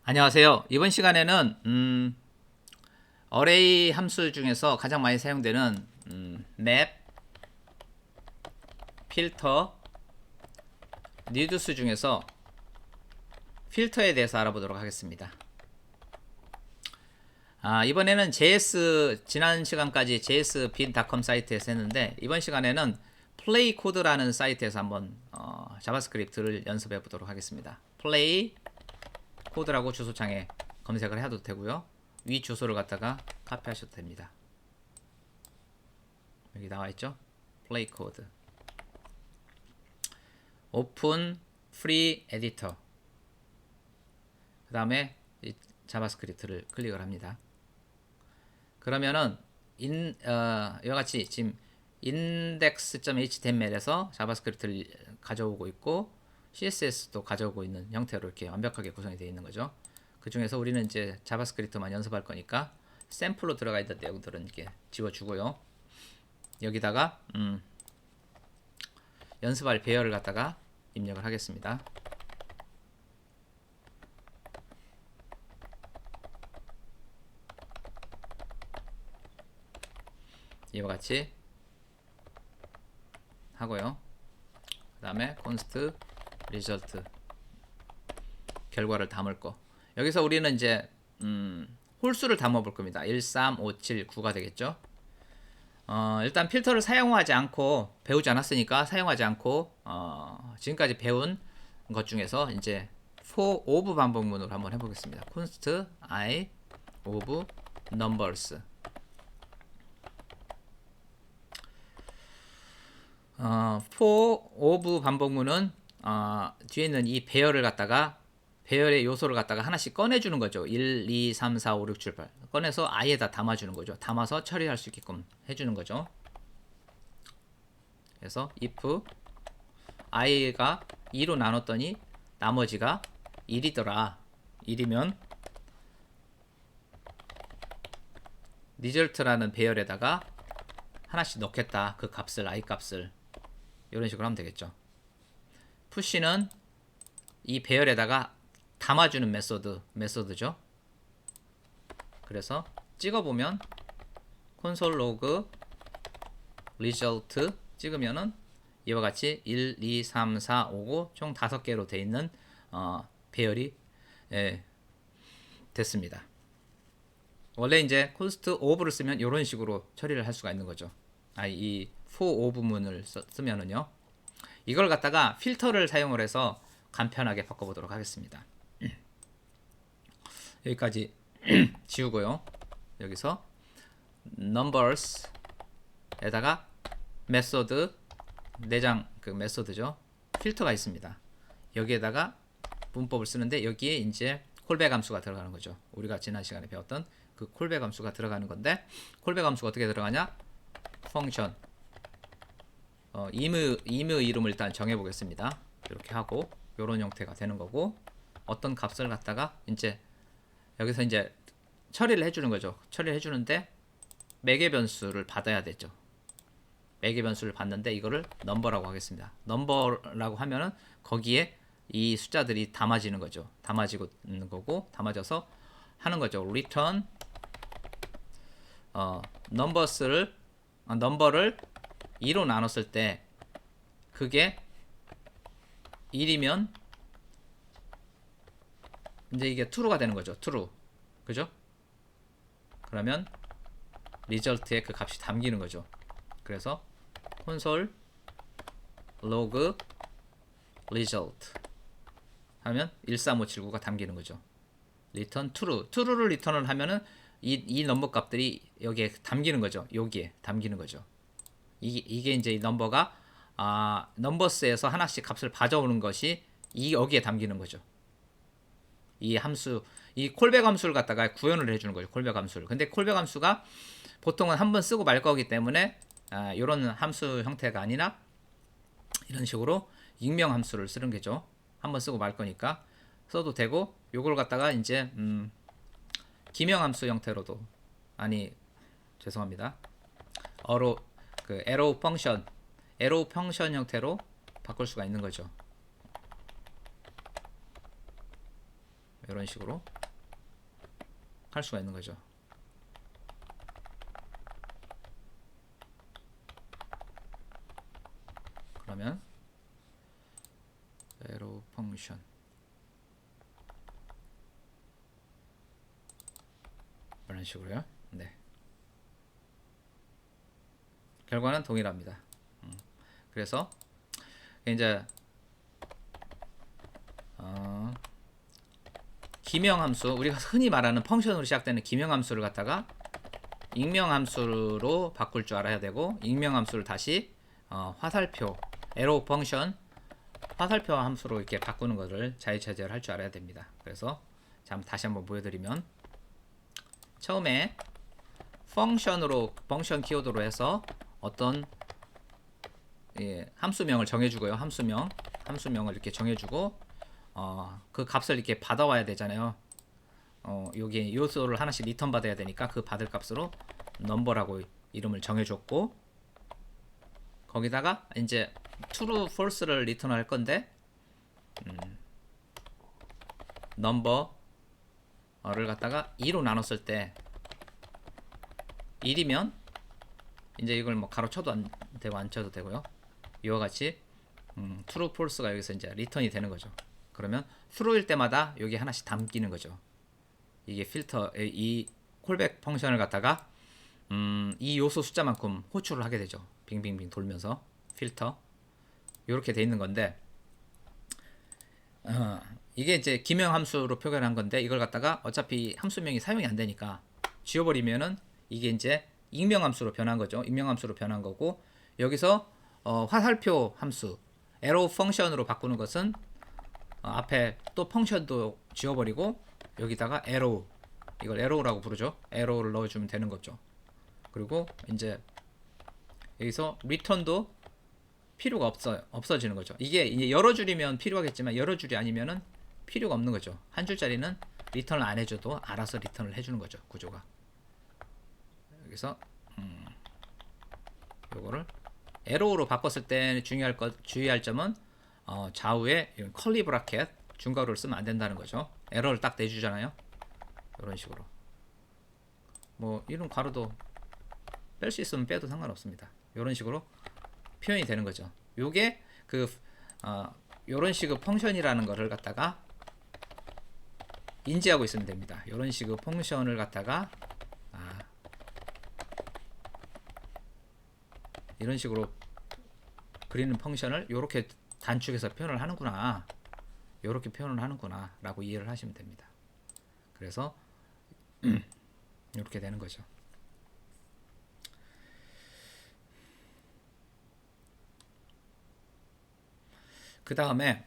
안녕하세요. 이번 시간에는 어레이 함수 중에서 가장 많이 사용되는 맵, 필터, 리두스 중에서 필터에 대해서 알아보도록 하겠습니다. 이번에는 JS 지난 시간까지 jsbin.com 사이트에서 했는데 이번 시간에는 플레이 코드라는 사이트에서 한번 자바스크립트를 연습해 보도록 하겠습니다. 플레이 코드라고 주소창에 검색을 해도 되고요. 위 주소를 갖다가 카피하셔도 됩니다. 여기 나와 있죠? 플레이 코드. 오픈 프리 에디터. 그 다음에 자바스크립트를 클릭을 합니다. 그러면은 이와 같이 지금 index.html에서 자바스크립트를 가져오고 있고 CSS도 가져오고 있는 형태로 이렇게 완벽하게 구성이 되어 있는 거죠. 그 중에서 우리는 이제 자바스크립트만 연습할 거니까 샘플로 들어가 있던 내용들은 이렇게 지워주고요. 여기다가 연습할 배열을 갖다가 입력을 하겠습니다. 이와 같이 하고요. 그 다음에 const result 결과를 담을 거. 여기서 우리는 이제 홀수를 담아 볼 겁니다. 1, 3, 5, 7, 9가 되겠죠. 일단 필터를 사용하지 않고 배우지 않았으니까 사용하지 않고 지금까지 배운 것 중에서 이제 for of 반복문으로 한번 해보겠습니다. const I of numbers. for of 반복문은 뒤에 있는 이 배열을 갖다가 배열의 요소를 갖다가 하나씩 꺼내주는 거죠. 1, 2, 3, 4, 5, 6, 7, 8 꺼내서 i에다 담아주는 거죠. 담아서 처리할 수 있게끔 해주는 거죠. 그래서 if i가 2로 나눴더니 나머지가 1이더라. 1이면 result라는 배열에다가 하나씩 넣겠다. 그 값을 i 값을 이런 식으로 하면 되겠죠. 푸시는 이 배열에다가 담아주는 메소드죠. 그래서 찍어보면 콘솔 로그 result 찍으면은 이와 같이 1, 2, 3, 4, 5고 총 5개로 되어 있는 배열이 됐습니다. 원래 이제 const of를 쓰면 이런 식으로 처리를 할 수가 있는 거죠. 이 for of문을 쓰면은요. 이걸 갖다가 필터를 사용을 해서 간편하게 바꿔보도록 하겠습니다. 여기까지 지우고요. 여기서 numbers에다가 메소드 내장 그 메소드죠. 필터가 있습니다. 여기에다가 문법을 쓰는데 여기에 이제 콜백 함수가 들어가는 거죠. 우리가 지난 시간에 배웠던 그 콜백 함수가 들어가는 건데 콜백 함수가 어떻게 들어가냐? 펑션 임의 이름을 일단 정해 보겠습니다. 이렇게 하고 이런 형태가 되는 거고 어떤 값을 갖다가 이제 여기서 이제 처리를 해주는 거죠. 처리를 해주는데 매개 변수를 받아야 되죠. 매개 변수를 받는데 이거를 넘버라고 하겠습니다. 넘버라고 하면은 거기에 이 숫자들이 담아지는 거죠. 담아지고 있는 거고 담아져서 하는 거죠. return 넘버를 2로 나눴을 때 그게 1이면 이제 이게 true가 되는 거죠. true. 그죠? 그러면 result에 그 값이 담기는 거죠. 그래서 console log result 하면 13579가 담기는 거죠. return true. true를 리턴을 하면은 이 넘버 값들이 여기에 담기는 거죠. 여기에 담기는 거죠. 이게 이제 이 넘버가 넘버스에서 하나씩 값을 가져오는 것이 여기에 담기는 거죠. 이 함수, 이 콜백 함수를 갖다가 구현을 해주는 거죠. 콜백 함수를. 근데 콜백 함수가 보통은 한번 쓰고 말 거기 때문에 이런 함수 형태가 아니라 이런 식으로 익명 함수를 쓰는 게죠. 한번 쓰고 말 거니까 써도 되고 요걸 갖다가 이제 기명 함수 형태로도 죄송합니다. 그 arrow 펑션 형태로 바꿀 수가 있는 거죠. 이런 식으로 할 수가 있는 거죠. 그러면 arrow 펑션 이런 식으로요. 네. 결과는 동일합니다. 그래서 이제 기명함수, 우리가 흔히 말하는 펑션으로 시작되는 기명함수를 갖다가 익명함수로 바꿀 줄 알아야 되고, 익명함수를 다시 화살표 arrow 펑션 화살표 함수로 이렇게 바꾸는 것을 자유자재로 할 줄 알아야 됩니다. 그래서 다시 한번 보여드리면, 처음에 펑션 키워드로 해서 어떤 함수명을 정해주고요. 함수명을 이렇게 정해주고 그 값을 이렇게 받아와야 되잖아요. 여기 요소를 하나씩 리턴 받아야 되니까 그 받을 값으로 넘버라고 이름을 정해줬고, 거기다가 이제 true, false를 리턴할 건데 넘버를 갖다가 2로 나눴을 때 1이면 이제 이걸 뭐 가로 쳐도 안 되고 안 쳐도 되고요. 이와 같이 true, false가 여기서 이제 리턴이 되는 거죠. 그러면 true일 때마다 여기 하나씩 담기는 거죠. 이게 필터, 이 콜백 펑션을 갖다가 이 요소 숫자만큼 호출을 하게 되죠. 빙빙빙 돌면서 필터 이렇게 돼 있는 건데, 이게 이제 기명 함수로 표현한 건데, 이걸 갖다가 어차피 함수명이 사용이 안 되니까 지워버리면은 이게 이제 익명 함수로 변한 거죠. 익명 함수로 변한 거고, 여기서 화살표 함수 arrow 펑션으로 바꾸는 것은 앞에 또 펑션도 지워버리고 여기다가 arrow, 이걸 arrow라고 부르죠. arrow를 넣어주면 되는 거죠. 그리고 이제 여기서 return도 필요가 없어지는 거죠. 이게 이제 여러 줄이면 필요하겠지만 여러 줄이 아니면은 필요가 없는 거죠. 한 줄짜리는 리턴을 안 해줘도 알아서 리턴을 해주는 거죠. 구조가. 여기서 요거를 arrow로 바꿨을 때 주의할 점은 좌우에 컬리 브라켓 중괄호를 쓰면 안 된다는 거죠. 에러를 딱 내주잖아요. 이런 식으로. 뭐 이런 괄호도 뺄 수 있으면 빼도 상관없습니다. 이런 식으로 표현이 되는 거죠. 요게 요런 식의 펑션이라는 거를 갖다가 인지하고 있으면 됩니다. 요런 식의 펑션을 갖다가 이런 식으로 그리는 펑션을 요렇게 단축해서 표현을 하는구나, 요렇게 표현을 하는구나 라고 이해를 하시면 됩니다. 그래서 이렇게 되는 거죠. 그 다음에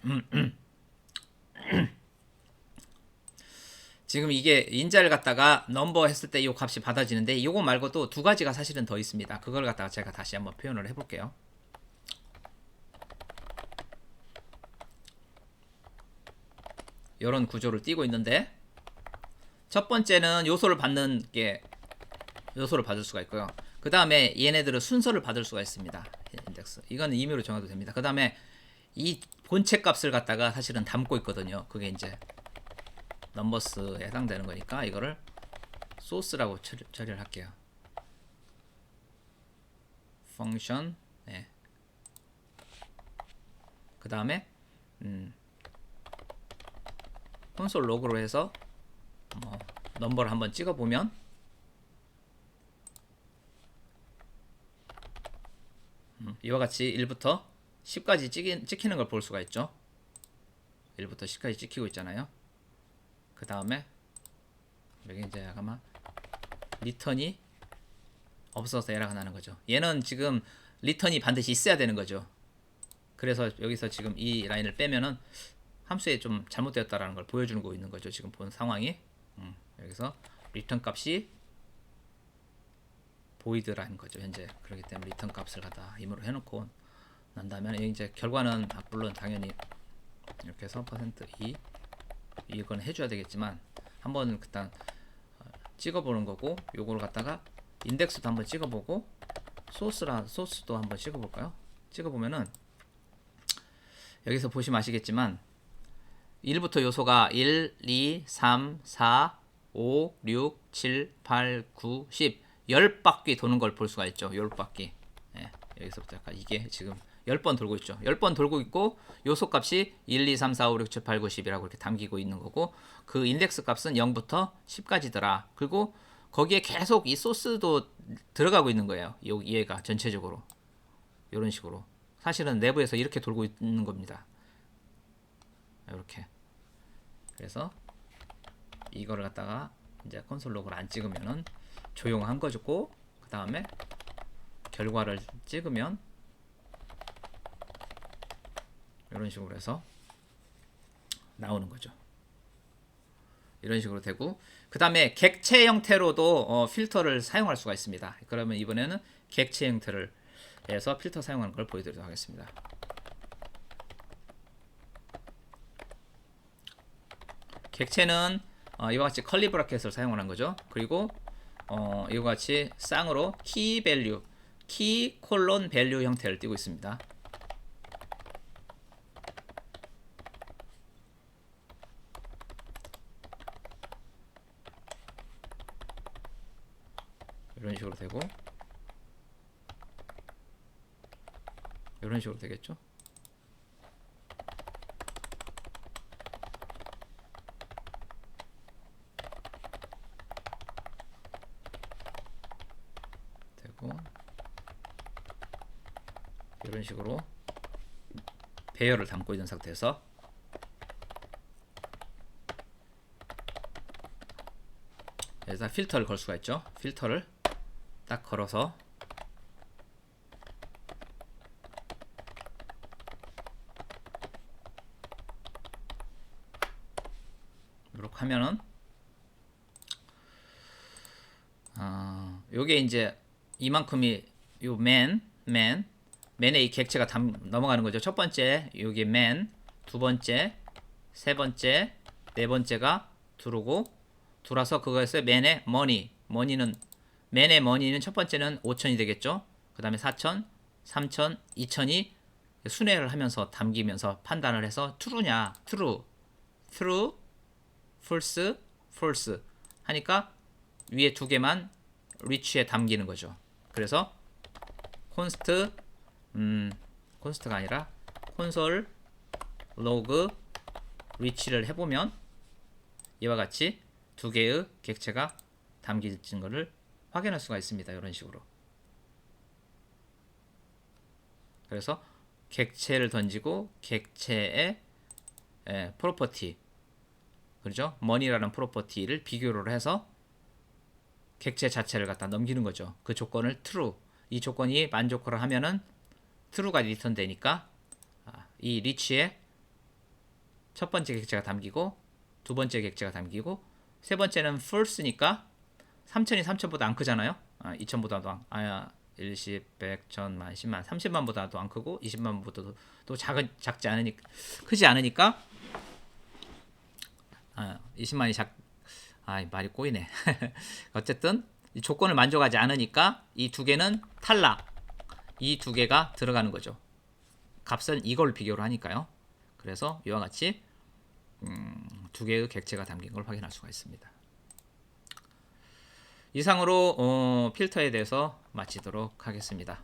지금 이게 인자를 갖다가 넘버 했을 때 이 값이 받아지는데, 이거 말고도 두 가지가 사실은 더 있습니다. 그걸 갖다가 제가 다시 한번 표현을 해볼게요. 이런 구조를 띄고 있는데, 첫 번째는 요소를 받을 수가 있고요. 그 다음에 얘네들은 순서를 받을 수가 있습니다. 인덱스. 이건 임의로 정해도 됩니다. 그 다음에 이 본체 값을 갖다가 사실은 담고 있거든요. 그게 이제 넘버스에 해당되는 거니까 이거를 소스라고 처리를 할게요. 펑션. 네. 그 다음에 콘솔 로그로 해서 넘버를 한번 찍어보면 이와 같이 1부터 10까지 찍히는 걸 볼 수가 있죠. 1부터 10까지 찍히고 있잖아요. 그 다음에 여기 이제 아마 리턴이 없어서 에러가 나는 거죠. 얘는 지금 리턴이 반드시 있어야 되는 거죠. 그래서 여기서 지금 이 라인을 빼면은 함수에 좀 잘못되었다라는 걸 보여주는 거 있는 거죠. 지금 본 상황이. 여기서 리턴 값이 보이드라는 거죠. 현재. 그렇기 때문에 리턴 값을 갖다 임의로 해놓고 난다면 이제 결과는 물론 당연히 이렇게 해서 %2 이건 해줘야 되겠지만 한번 일단 찍어보는 거고, 요거를 갖다가 인덱스도 한번 찍어보고 소스도 한번 찍어볼까요? 찍어보면은 여기서 보시면 아시겠지만 1부터 요소가 1, 2, 3, 4, 5, 6, 7, 8, 9, 10 10바퀴 도는 걸 볼 수가 있죠. 10바퀴. 예, 여기서부터 약간 이게 지금 10번 돌고 있죠. 10번 돌고 있고 요소 값이 1, 2, 3, 4, 5, 6, 7, 8, 9, 10이라고 이렇게 담기고 있는 거고 그 인덱스 값은 0부터 10까지더라. 그리고 거기에 계속 이 소스도 들어가고 있는 거예요. 얘가 전체적으로 이런 식으로 사실은 내부에서 이렇게 돌고 있는 겁니다. 이렇게. 그래서 이거를 갖다가 이제 콘솔 로그를 안 찍으면은 조용한 거고 그 다음에 결과를 찍으면 이런 식으로 해서 나오는 거죠. 이런 식으로 되고 그 다음에 객체 형태로도 필터를 사용할 수가 있습니다. 그러면 이번에는 객체 형태를 해서 필터 사용하는 걸 보여드리도록 하겠습니다. 객체는 이와 같이 컬리 브라켓을 사용하는 거죠. 그리고 이와 같이 쌍으로 키 밸류, 키 콜론 밸류 형태를 띄고 있습니다. 이런 식으로 되고 이런 식으로 되겠죠. 되고 이런 식으로 배열을 담고 있는 상태에서 여기다 필터를 걸 수가 있죠. 필터를 딱 걸어서 이렇게 하면은 요게 이제 이만큼이 요 맨에 이 객체가 넘어가는 거죠. 첫 번째 요게 맨, 두 번째, 세 번째, 네 번째가 들어오고 들어와서 그거에서 맨의 머니는 맨의 머니는 첫 번째는 5,000이 되겠죠. 그 다음에 4,000, 3,000, 2,000이 순회를 하면서 담기면서 판단을 해서 true냐, true, false 하니까 위에 두 개만 reach에 담기는 거죠. 그래서 콘스트가 아니라 콘솔 로그 reach를 해보면 이와 같이 두 개의 객체가 담긴 것을 확인할 수가 있습니다. 이런 식으로. 그래서 객체를 던지고 객체의 프로퍼티, 그렇죠? 머니라는 프로퍼티를 비교를 해서 객체 자체를 갖다 넘기는 거죠. 그 조건을 true, 이 조건이 만족을 하면은 true가 리턴 되니까 이 리치에 첫 번째 객체가 담기고 두 번째 객체가 담기고 세 번째는 false니까 3,000이 3,000보다 안 크잖아요. 2,000보다도 1, 10, 100, 1000만, 10만, 30만보다도 안 크고 20만보다도 작지 않으니까 크지 않으니까 20만이 말이 꼬이네. 어쨌든 이 조건을 만족하지 않으니까 이 두 개는 탈락. 이 두 개가 들어가는 거죠. 값은 이걸 비교를 하니까요. 그래서 이와 같이 두 개의 객체가 담긴 걸 확인할 수가 있습니다. 이상으로 필터에 대해서 마치도록 하겠습니다.